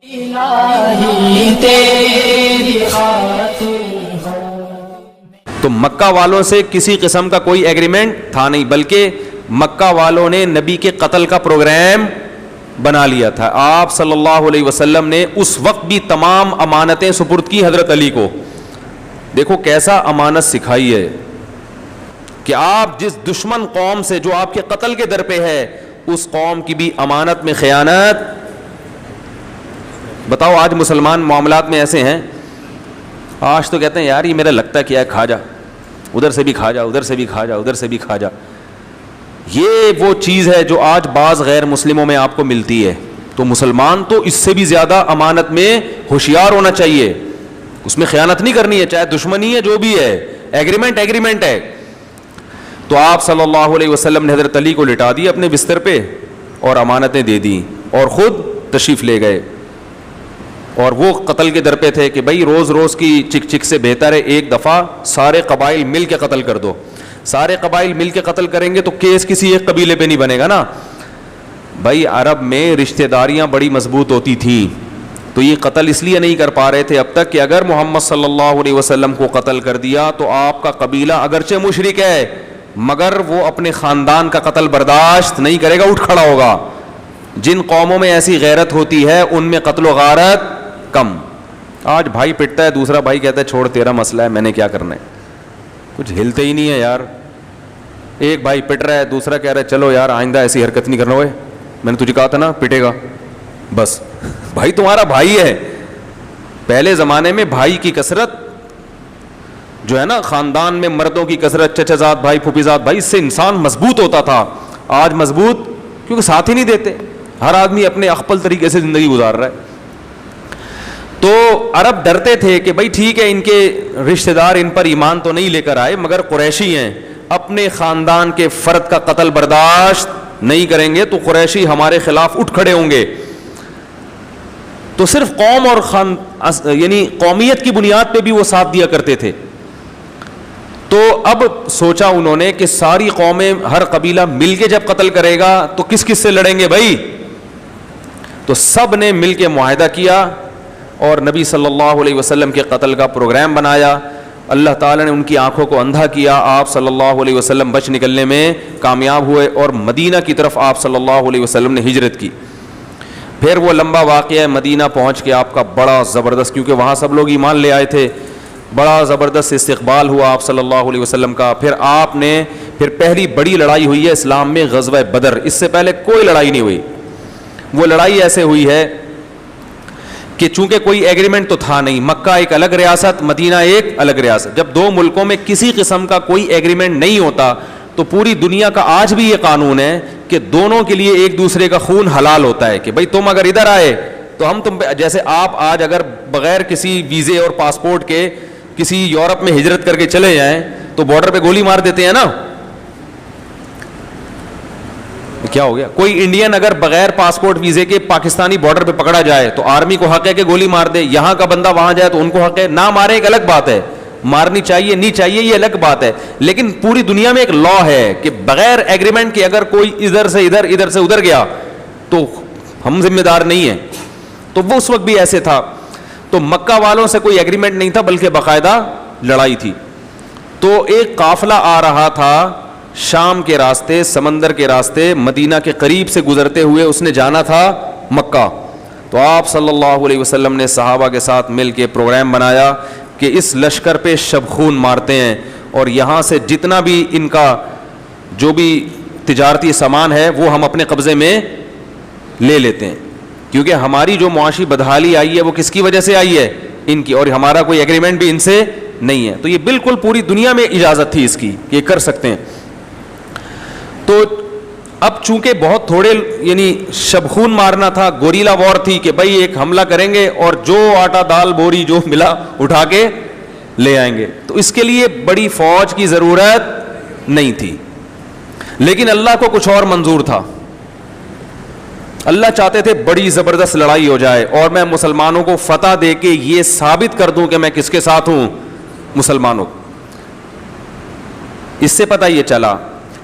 تو مکہ والوں سے کسی قسم کا کوئی ایگریمنٹ تھا نہیں، بلکہ مکہ والوں نے نبی کے قتل کا پروگرام بنا لیا تھا. آپ صلی اللہ علیہ وسلم نے اس وقت بھی تمام امانتیں سپرد کی حضرت علی کو. دیکھو کیسا امانت سکھائی ہے کہ آپ جس دشمن قوم سے جو آپ کے قتل کے در پہ ہے، اس قوم کی بھی امانت میں خیانت. بتاؤ آج مسلمان معاملات میں ایسے ہیں، آج تو کہتے ہیں یار یہ میرا لگتا کیا ہے، کھا جا ادھر سے بھی، کھا جا ادھر سے بھی، کھا جا ادھر سے بھی، کھا جا. یہ وہ چیز ہے جو آج بعض غیر مسلموں میں آپ کو ملتی ہے. تو مسلمان تو اس سے بھی زیادہ امانت میں ہوشیار ہونا چاہیے، اس میں خیانت نہیں کرنی ہے، چاہے دشمنی ہے جو بھی ہے، ایگریمنٹ ہے. تو آپ صلی اللہ علیہ وسلم نے حضرت علی کو لٹا دی اپنے بستر پہ اور امانتیں دے دیں اور خود تشریف لے گئے. اور وہ قتل کے در پہ تھے کہ بھائی روز روز کی چک چک سے بہتر ہے ایک دفعہ سارے قبائل مل کے قتل کر دو. سارے قبائل مل کے قتل کریں گے تو کیس کسی ایک قبیلے پہ نہیں بنے گا نا. بھائی عرب میں رشتہ داریاں بڑی مضبوط ہوتی تھیں، تو یہ قتل اس لیے نہیں کر پا رہے تھے اب تک کہ اگر محمد صلی اللہ علیہ وسلم کو قتل کر دیا تو آپ کا قبیلہ اگرچہ مشرک ہے مگر وہ اپنے خاندان کا قتل برداشت نہیں کرے گا، اٹھ کھڑا ہوگا. جن قوموں میں ایسی غیرت ہوتی ہے ان میں قتل و غارت کم. آج بھائی پٹتا ہے، دوسرا بھائی کہتا ہے چھوڑ تیرا مسئلہ ہے، میں نے کیا کرنا ہے. کچھ ہلتے ہی نہیں ہے یار. ایک بھائی پٹ رہا ہے، دوسرا کہہ رہا ہے چلو یار آئندہ ایسی حرکت نہیں کرنا، ہوئے میں نے تجھے کہا تھا نا پٹے گا. بس بھائی تمہارا بھائی ہے. پہلے زمانے میں بھائی کی کثرت جو ہے نا، خاندان میں مردوں کی کثرت، چچا زاد بھائی، پھوپھی زاد بھائی، اس سے انسان مضبوط ہوتا تھا. آج مضبوط کیونکہ ساتھ ہی نہیں دیتے، ہر آدمی اپنے اخپل طریقے سے زندگی گزار رہا ہے. تو عرب ڈرتے تھے کہ بھائی ٹھیک ہے ان کے رشتہ دار ان پر ایمان تو نہیں لے کر آئے مگر قریشی ہیں، اپنے خاندان کے فرد کا قتل برداشت نہیں کریں گے تو قریشی ہمارے خلاف اٹھ کھڑے ہوں گے. تو صرف قوم اور یعنی قومیت کی بنیاد پہ بھی وہ ساتھ دیا کرتے تھے. تو اب سوچا انہوں نے کہ ساری قومیں، ہر قبیلہ مل کے جب قتل کرے گا تو کس کس سے لڑیں گے بھائی. تو سب نے مل کے معاہدہ کیا اور نبی صلی اللہ علیہ وسلم کے قتل کا پروگرام بنایا. اللہ تعالیٰ نے ان کی آنکھوں کو اندھا کیا، آپ صلی اللہ علیہ وسلم بچ نکلنے میں کامیاب ہوئے اور مدینہ کی طرف آپ صلی اللہ علیہ وسلم نے ہجرت کی. پھر وہ لمبا واقعہ ہے، مدینہ پہنچ کے آپ کا بڑا زبردست، کیونکہ وہاں سب لوگ ایمان لے آئے تھے، بڑا زبردست استقبال ہوا آپ صلی اللہ علیہ وسلم کا. پھر پہلی بڑی لڑائی ہوئی ہے اسلام میں، غزوہ بدر. اس سے پہلے کوئی لڑائی نہیں ہوئی. وہ لڑائی ایسے ہوئی ہے کہ چونکہ کوئی ایگریمنٹ تو تھا نہیں، مکہ ایک الگ ریاست، مدینہ ایک الگ ریاست. جب دو ملکوں میں کسی قسم کا کوئی ایگریمنٹ نہیں ہوتا تو پوری دنیا کا آج بھی یہ قانون ہے کہ دونوں کے لیے ایک دوسرے کا خون حلال ہوتا ہے. کہ بھائی تم اگر ادھر آئے تو ہم تم پہ، جیسے آپ آج اگر بغیر کسی ویزے اور پاسپورٹ کے کسی یورپ میں ہجرت کر کے چلے جائیں تو بارڈر پہ گولی مار دیتے ہیں نا. کیا ہو گیا؟ کوئی انڈین اگر بغیر پاسپورٹ ویزے کے پاکستانی بارڈر پہ پکڑا جائے تو آرمی کو حق ہے کہ گولی مار دے. یہاں کا بندہ وہاں جائے تو ان کو حق ہے نہ مارے. ایک الگ بات ہے، مارنی چاہیے نہیں چاہیے یہ الگ بات ہے، لیکن پوری دنیا میں ایک لا ہے کہ بغیر ایگریمنٹ کے اگر کوئی ادھر سے ادھر، ادھر سے ادھر گیا تو ہم ذمہ دار نہیں ہیں. تو وہ اس وقت بھی ایسے تھا. تو مکہ والوں سے کوئی ایگریمنٹ نہیں تھا بلکہ باقاعدہ لڑائی تھی. تو ایک قافلہ آ رہا تھا شام کے راستے، سمندر کے راستے، مدینہ کے قریب سے گزرتے ہوئے، اس نے جانا تھا مکہ. تو آپ صلی اللہ علیہ وسلم نے صحابہ کے ساتھ مل کے پروگرام بنایا کہ اس لشکر پہ شب خون مارتے ہیں اور یہاں سے جتنا بھی ان کا جو بھی تجارتی سامان ہے وہ ہم اپنے قبضے میں لے لیتے ہیں، کیونکہ ہماری جو معاشی بدحالی آئی ہے وہ کس کی وجہ سے آئی ہے؟ ان کی، اور ہمارا کوئی ایگریمنٹ بھی ان سے نہیں ہے. تو یہ بالکل پوری دنیا میں اجازت تھی اس کی، یہ کر سکتے ہیں. تو اب چونکہ بہت تھوڑے یعنی شب خون مارنا تھا، گوریلا وار تھی کہ بھائی ایک حملہ کریں گے اور جو آٹا دال بوری جو ملا اٹھا کے لے آئیں گے. تو اس کے لیے بڑی فوج کی ضرورت نہیں تھی، لیکن اللہ کو کچھ اور منظور تھا. اللہ چاہتے تھے بڑی زبردست لڑائی ہو جائے اور میں مسلمانوں کو فتح دے کے یہ ثابت کر دوں کہ میں کس کے ساتھ ہوں؟ مسلمانوں. اس سے پتہ یہ چلا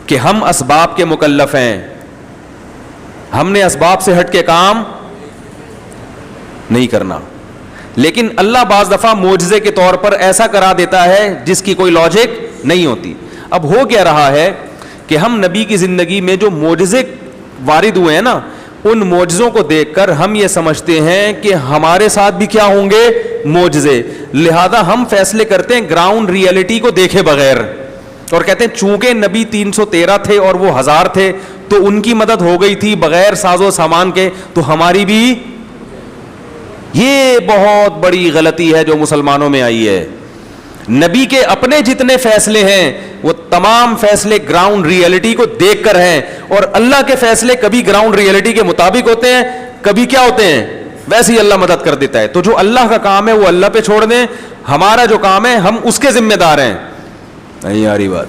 کہ ہم اسباب کے مکلف ہیں، ہم نے اسباب سے ہٹ کے کام نہیں کرنا. لیکن اللہ بعض دفعہ معجزے کے طور پر ایسا کرا دیتا ہے جس کی کوئی لاجک نہیں ہوتی. اب ہو کیا رہا ہے کہ ہم نبی کی زندگی میں جو معجزے وارد ہوئے ہیں نا, ان معجزوں کو دیکھ کر ہم یہ سمجھتے ہیں کہ ہمارے ساتھ بھی کیا ہوں گے, معجزے. لہذا ہم فیصلے کرتے ہیں گراؤنڈ ریئلٹی کو دیکھے بغیر, اور کہتے ہیں چونکہ نبی 313 تھے اور وہ 1000 تھے تو ان کی مدد ہو گئی تھی بغیر ساز و سامان کے, تو ہماری بھی. یہ بہت بڑی غلطی ہے جو مسلمانوں میں آئی ہے. نبی کے اپنے جتنے فیصلے ہیں وہ تمام فیصلے گراؤنڈ ریئلٹی کو دیکھ کر ہیں, اور اللہ کے فیصلے کبھی گراؤنڈ ریئلٹی کے مطابق ہوتے ہیں, کبھی کیا ہوتے ہیں, ویسے ہی اللہ مدد کر دیتا ہے. تو جو اللہ کا کام ہے وہ اللہ پہ چھوڑ دیں, ہمارا جو کام ہے ہم اس کے ذمہ دار ہیں. نہیں آ رہی بات.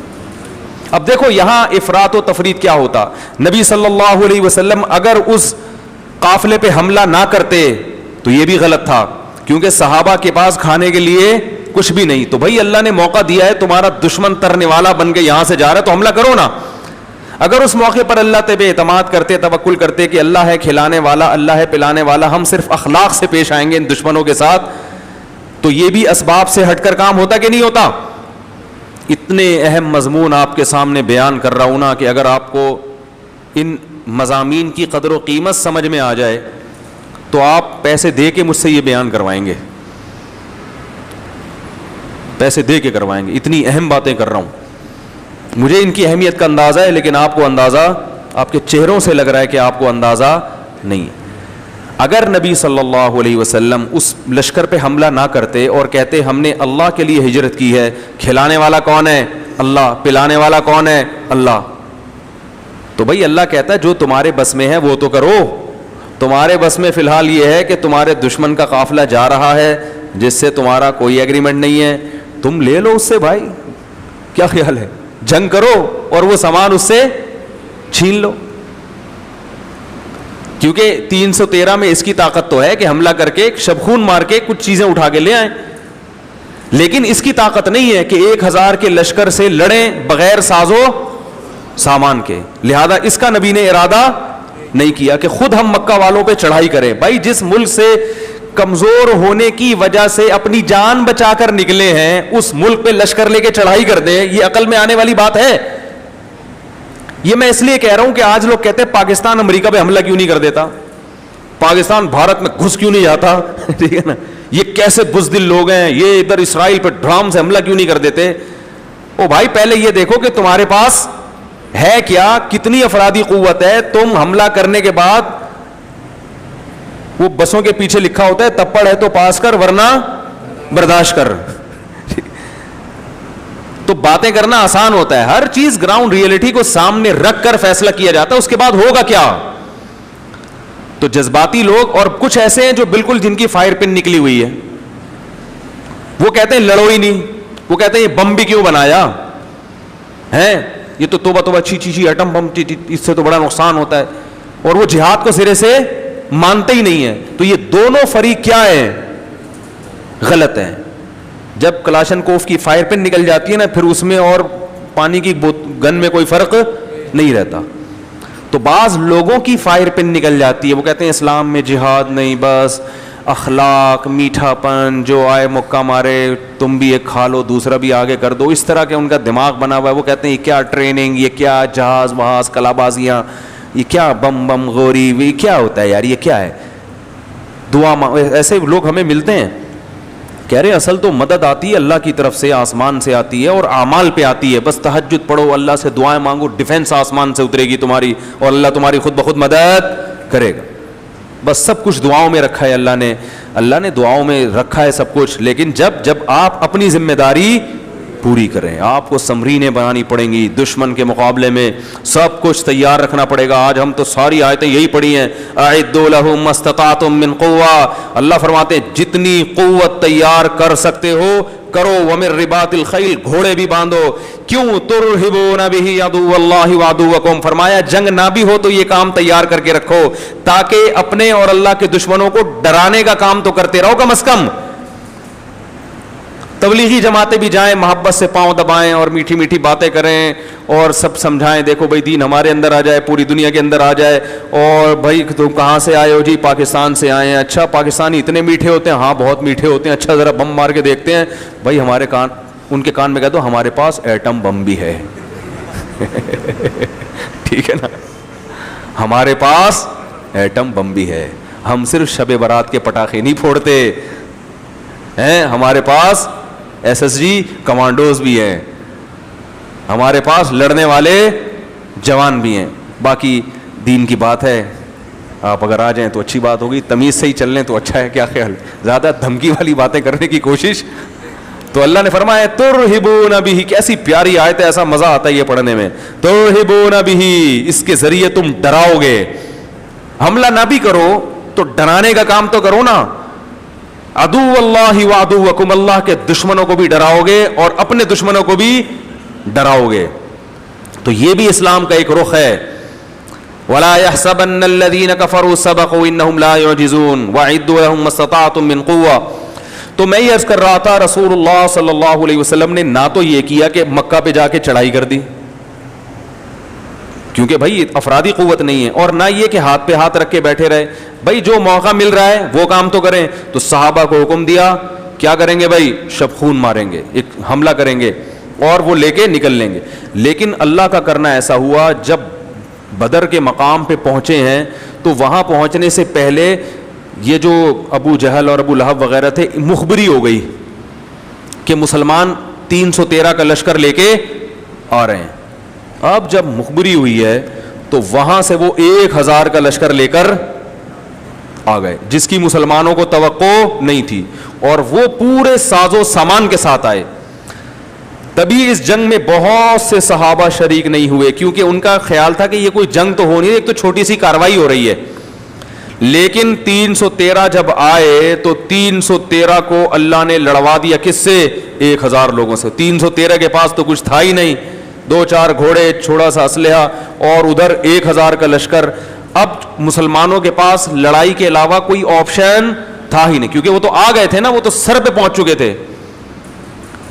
اب دیکھو یہاں افراط و تفریط کیا ہوتا. نبی صلی اللہ علیہ وسلم اگر اس قافلے پہ حملہ نہ کرتے تو یہ بھی غلط تھا, کیونکہ صحابہ کے پاس کھانے کے لیے کچھ بھی نہیں. تو بھائی اللہ نے موقع دیا ہے, تمہارا دشمن ترنے والا بن کے یہاں سے جا رہا ہے تو حملہ کرو نا. اگر اس موقع پر اللہ پہ اعتماد کرتے, توکل کرتے کہ اللہ ہے کھلانے والا, اللہ ہے پلانے والا, ہم صرف اخلاق سے پیش آئیں گے ان دشمنوں کے ساتھ, تو یہ بھی اسباب سے ہٹ کر کام ہوتا کہ نہیں ہوتا. اتنے اہم مضمون آپ کے سامنے بیان کر رہا ہوں نا کہ اگر آپ کو ان مضامین کی قدر و قیمت سمجھ میں آ جائے تو آپ پیسے دے کے مجھ سے یہ بیان کروائیں گے, پیسے دے کے کروائیں گے. اتنی اہم باتیں کر رہا ہوں, مجھے ان کی اہمیت کا اندازہ ہے, لیکن آپ کو اندازہ, آپ کے چہروں سے لگ رہا ہے کہ آپ کو اندازہ نہیں ہے. اگر نبی صلی اللہ علیہ وسلم اس لشکر پہ حملہ نہ کرتے اور کہتے ہم نے اللہ کے لیے ہجرت کی ہے, کھلانے والا کون ہے, اللہ, پلانے والا کون ہے, اللہ, تو بھائی اللہ کہتا ہے جو تمہارے بس میں ہے وہ تو کرو. تمہارے بس میں فی الحال یہ ہے کہ تمہارے دشمن کا قافلہ جا رہا ہے جس سے تمہارا کوئی ایگریمنٹ نہیں ہے, تم لے لو اس سے. بھائی کیا خیال ہے, جنگ کرو اور وہ سامان اس سے چھین لو. کیونکہ 313 میں اس کی طاقت تو ہے کہ حملہ کر کے شبخون مار کے کچھ چیزیں اٹھا کے لے آئیں, لیکن اس کی طاقت نہیں ہے کہ 1000 کے لشکر سے لڑیں بغیر ساز و سامان کے. لہذا اس کا نبی نے ارادہ نہیں کیا کہ خود ہم مکہ والوں پہ چڑھائی کریں. بھائی جس ملک سے کمزور ہونے کی وجہ سے اپنی جان بچا کر نکلے ہیں اس ملک پہ لشکر لے کے چڑھائی کر دیں, یہ عقل میں آنے والی بات ہے؟ یہ میں اس لیے کہہ رہا ہوں کہ آج لوگ کہتے ہیں پاکستان امریکہ پہ حملہ کیوں نہیں کر دیتا, پاکستان بھارت میں گھس کیوں نہیں جاتا, ٹھیک ہے نا, یہ کیسے بزدل لوگ ہیں, یہ ادھر اسرائیل پہ ڈرام سے حملہ کیوں نہیں کر دیتے. او بھائی پہلے یہ دیکھو کہ تمہارے پاس ہے کیا, کتنی افرادی قوت ہے. تم حملہ کرنے کے بعد وہ بسوں کے پیچھے لکھا ہوتا ہے تپڑ ہے تو پاس کر ورنہ برداشت کر. تو باتیں کرنا آسان ہوتا ہے, ہر چیز گراؤنڈ ریئلٹی کو سامنے رکھ کر فیصلہ کیا جاتا ہے, اس کے بعد ہوگا کیا. تو جذباتی لوگ اور کچھ ایسے ہیں جو بالکل جن کی فائر پن نکلی ہوئی ہے, وہ کہتے ہیں لڑو ہی نہیں, وہ کہتے ہیں یہ بم بھی کیوں بنایا ہے, یہ تو توبہ توبہ چھی ایٹم بم, اس سے تو بڑا نقصان ہوتا ہے, اور وہ جہاد کو سرے سے مانتے ہی نہیں ہے. تو یہ دونوں فریق کیا ہیں, غلط ہیں. جب کلاشن کوف کی فائر پن نکل جاتی ہے نا, پھر اس میں اور پانی کی گن میں کوئی فرق نہیں رہتا. تو بعض لوگوں کی فائر پن نکل جاتی ہے, وہ کہتے ہیں اسلام میں جہاد نہیں, بس اخلاق, میٹھا پن, جو آئے مکہ مارے تم بھی ایک کھا لو دوسرا بھی آگے کر دو. اس طرح کے ان کا دماغ بنا ہوا ہے. وہ کہتے ہیں یہ کیا ٹریننگ, یہ کیا جہاز وہاز کلا بازیاں, یہ کیا بم بم غوری, یہ کیا ہوتا ہے یار, یہ کیا ہے دعا. ایسے لوگ ہمیں ملتے ہیں, کہہ رہے اصل تو مدد آتی ہے اللہ کی طرف سے, آسمان سے آتی ہے اور اعمال پہ آتی ہے. بس تہجد پڑھو, اللہ سے دعائیں مانگو, ڈیفنس آسمان سے اترے گی تمہاری اور اللہ تمہاری خود بخود مدد کرے گا. بس سب کچھ دعاؤں میں رکھا ہے اللہ نے دعاؤں میں رکھا ہے سب کچھ. لیکن جب آپ اپنی ذمہ داری پوری کریں, آپ کو سمرینیں بنانی پڑیں گی, دشمن کے مقابلے میں سب کچھ تیار رکھنا پڑے گا. آج ہم تو ساری آیتیں یہی پڑھی ہیں, اعدوا لهم ما استطعتم من قوة. اللہ فرماتے ہیں جتنی قوت تیار کر سکتے ہو کرو, ومن رباط الخیل, گھوڑے بھی باندھو. کیوں ترہبون به عدو اللہ وعدوکم, فرمایا جنگ نہ بھی ہو تو یہ کام تیار کر کے رکھو تاکہ اپنے اور اللہ کے دشمنوں کو ڈرانے کا کام تو کرتے رہو کم از کم. تبلیغی جماعتیں بھی جائیں, محبت سے پاؤں دبائیں اور میٹھی میٹھی باتیں کریں اور سب سمجھائیں, دیکھو بھائی دین ہمارے اندر آ جائے, پوری دنیا کے اندر آ جائے. اور بھائی تم کہاں سے آئے ہو؟ جی پاکستان سے آئے ہیں. اچھا پاکستانی اتنے میٹھے ہوتے ہیں؟ ہاں بہت میٹھے ہوتے ہیں. اچھا ذرا بم مار کے دیکھتے ہیں. بھائی ہمارے کان, ان کے کان میں کہہ دو ہمارے پاس ایٹم بم بھی ہے. ٹھیک ہے نا, ہمارے پاس ایٹم بم بھی ہے. ہم صرف شب برات کے پٹاخے نہیں پھوڑتے ہیں, ہمارے پاس ایس ایس جی کمانڈوز بھی ہیں, ہمارے پاس لڑنے والے جوان بھی ہیں. باقی دین کی بات ہے, آپ اگر آ جائیں تو اچھی بات ہوگی, تمیز سے ہی چل لیں تو اچھا ہے. کیا خیال, زیادہ دھمکی والی باتیں کرنے کی کوشش. تو اللہ نے فرمایا ترہبون بہ, کیسی پیاری آیت ہے, ایسا مزہ آتا ہے یہ پڑھنے میں. ترہبون بہ, اس کے ذریعے تم ڈراؤ گے. حملہ نہ بھی کرو تو ڈرانے کا کام تو کرو نا. عدو اللہ و عدوکم, اللہ کے دشمنوں کو بھی ڈراؤ گے اور اپنے دشمنوں کو بھی ڈراؤ گے. تو یہ بھی اسلام کا ایک رخ ہے. وَلَا يَحْسَبَنَّ الَّذِينَ كَفَرُوا سَبَقُوا إِنَّهُمْ لَا يُعْجِزُونَ وَأَعِدُّوا لَهُم مَّا اسْتَطَعْتُم مِّن قُوَّةٍ. تو میں یہ عرض کر رہا تھا, رسول اللہ صلی اللہ علیہ وسلم نے نہ تو یہ کیا کہ مکہ پہ جا کے چڑھائی کر دی, کیونکہ بھائی افرادی قوت نہیں ہے, اور نہ یہ کہ ہاتھ پہ ہاتھ رکھ کے بیٹھے رہے. بھائی جو موقع مل رہا ہے وہ کام تو کریں. تو صحابہ کو حکم دیا, کیا کریں گے بھائی؟ شبخون ماریں گے, ایک حملہ کریں گے اور وہ لے کے نکل لیں گے. لیکن اللہ کا کرنا ایسا ہوا, جب بدر کے مقام پہ پہنچے ہیں تو وہاں پہنچنے سے پہلے یہ جو ابو جہل اور ابو لہب وغیرہ تھے, مخبری ہو گئی کہ مسلمان 313 کا لشکر لے کے آ رہے ہیں. اب جب مخبری ہوئی ہے تو وہاں سے وہ 1000 کا لشکر لے کر آ گئے, جس کی مسلمانوں کو توقع نہیں تھی, اور وہ پورے ساز و سامان کے ساتھ آئے. تبھی اس جنگ میں بہت سے صحابہ شریک نہیں ہوئے, کیونکہ ان کا خیال تھا کہ یہ کوئی جنگ تو ہو نہیں, ایک تو چھوٹی سی کاروائی ہو رہی ہے. لیکن 313 جب آئے تو 313 کو اللہ نے لڑوا دیا. کس سے؟ 1000 لوگوں سے. 313 کے پاس تو کچھ تھا ہی نہیں, 2-4 گھوڑے, چھوڑا سا اسلحہ, اور ادھر 1000 کا لشکر. اب مسلمانوں کے پاس لڑائی کے علاوہ کوئی آپشن تھا ہی نہیں, کیونکہ وہ تو آ گئے تھے نا, وہ تو سر پہ پہنچ چکے تھے.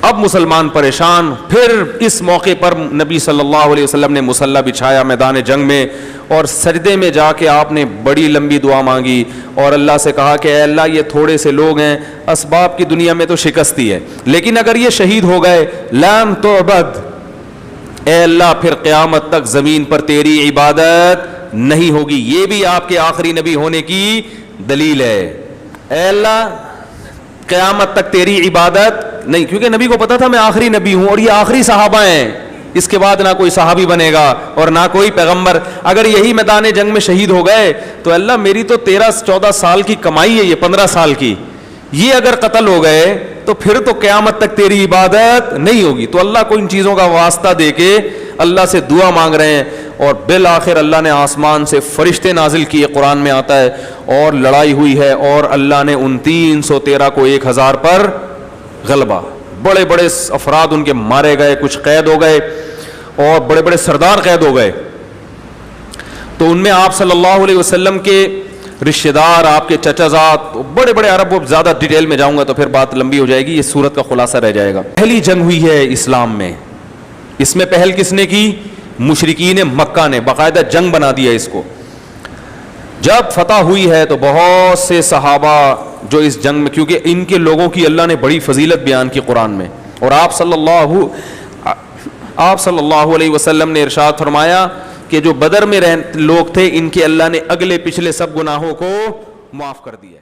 اب مسلمان پریشان. پھر اس موقع پر نبی صلی اللہ علیہ وسلم نے مصلی بچھایا میدان جنگ میں, اور سجدے میں جا کے آپ نے بڑی لمبی دعا مانگی اور اللہ سے کہا کہ اے اللہ یہ تھوڑے سے لوگ ہیں, اسباب کی دنیا میں تو شکستی ہے, لیکن اگر یہ شہید ہو گئے لم تعبد, اے اللہ پھر قیامت تک زمین پر تیری عبادت نہیں ہوگی. یہ بھی آپ کے آخری نبی ہونے کی دلیل ہے. اے اللہ قیامت تک تیری عبادت نہیں, کیونکہ نبی کو پتا تھا میں آخری نبی ہوں اور یہ آخری صحابہ ہیں, اس کے بعد نہ کوئی صحابی بنے گا اور نہ کوئی پیغمبر. اگر یہی میدان جنگ میں شہید ہو گئے تو اللہ میری تو 13-14 سال کی کمائی ہے, یہ 15 سال کی, یہ اگر قتل ہو گئے تو پھر تو قیامت تک تیری عبادت نہیں ہوگی. تو اللہ کو ان چیزوں کا واسطہ دے کے اللہ سے دعا مانگ رہے ہیں, اور بالآخر اللہ نے آسمان سے فرشتے نازل کیے, قرآن میں آتا ہے, اور لڑائی ہوئی ہے, اور اللہ نے ان 313 کو 1000 پر غلبہ. بڑے بڑے افراد ان کے مارے گئے, کچھ قید ہو گئے, اور بڑے بڑے سردار قید ہو گئے. تو ان میں آپ صلی اللہ علیہ وسلم کے رشتہ دار, آپ کے چچا زاد, بڑے بڑے عرب. وہ زیادہ ڈیٹیل میں جاؤں گا تو پھر بات لمبی ہو جائے گی, یہ سورت کا خلاصہ رہ جائے گا. پہلی جنگ ہوئی ہے اسلام میں, اس میں پہل کس نے کی؟ مشرکین مکہ نے, باقاعدہ جنگ بنا دیا اس کو. جب فتح ہوئی ہے تو بہت سے صحابہ جو اس جنگ میں, کیونکہ ان کے لوگوں کی اللہ نے بڑی فضیلت بیان کی قرآن میں, اور آپ صلی اللہ علیہ وسلم نے ارشاد فرمایا کہ جو بدر میں لوگ تھے ان کے اللہ نے اگلے پچھلے سب گناہوں کو معاف کر دیا.